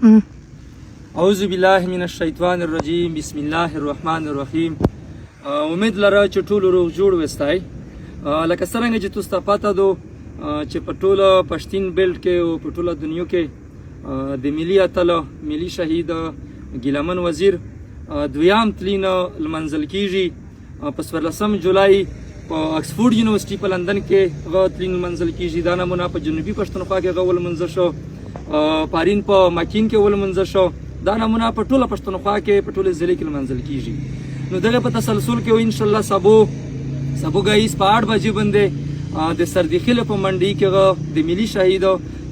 اعوذ بالله من الشیطان الرجیم بسم الله الرحمن الرحیم. امید لره چې ټول روغ جوړ وستای. لکه څنګه چې تاسو ته پاته دو چې په ټوله پښتین بیلټ کې او په ټوله دنیا کې د ملي اتل ملي شهید ګیلمن وزیر دویام تلین لمنځل کیږي په 14 جولای په اکسفورډ یونیورسيټي په لندن کې هغه تلین منځل کیږي. دا نمونه په جنوبي پښتونخوا کې هغه ولمنځل شو، پارین په ماکین کې ولمنځل شو. دا نمونه په ټوله پښتونخوا کې په ټوله ضلع کې لمنځل کیږي. نو دغه په تسلسل کې ان شاء الله سبو غایس په 8 بجې باندې د سردخیل په منډي کې د ملي شهید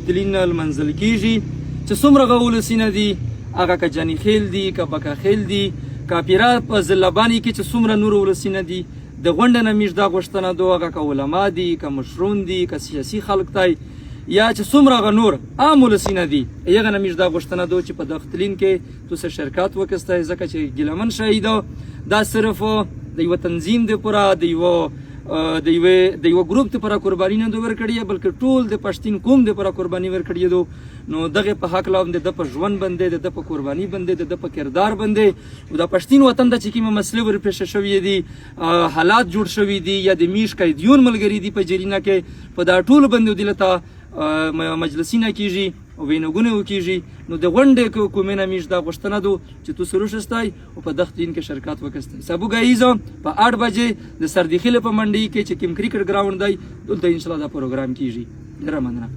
تلین لمنځل کیږي چې څومره غولسینه دي، هغه که جنی خیل دي، که بکا خیل دي، که پیرا په زلبانی کې چې څومره نور ولسینه دي. د غونډه نه میش دا غوښتنه دو هغه که علما دي، که مشرون دي، که سیاسي خلک دی، یا چې څومره هغه نور عام ولسینه دي، هغه نه میش دا غوښتنه دو چې په دغه تلین کې تاسو شرکت وکړئ، ځکه چې ګیلمن شهید دا صرف د یو تنظیم د پوره د یو ګروپ ته پر قرباني نه ورکړي، بلکې ټول د پښتون قوم د پر قرباني ورکړي دو. نو دغه په حق لاوم د په ژوند باندې د په قرباني باندې د په کردار باندې د پښتون وطن د چې کومه مسله ورپېښ شوې دي، حالات جوړ شوې دي، یا د میش قیدیون ملګری دي په جرینا کې، په دا ټول باندې دلته مجلسینه کیږي او وینګونه وکیږي. نو د غونډې کومه نه میش دا غوښتنه دو چې تاسو روشستای او په دغه دین کې شرکت وکړئ. سبو غایز په 8 بجې د سردخیل په منډي کې چې کوم کرکټ ګراوند دی دلته ان شاء الله دا پروګرام کیږي. ډیر مننه.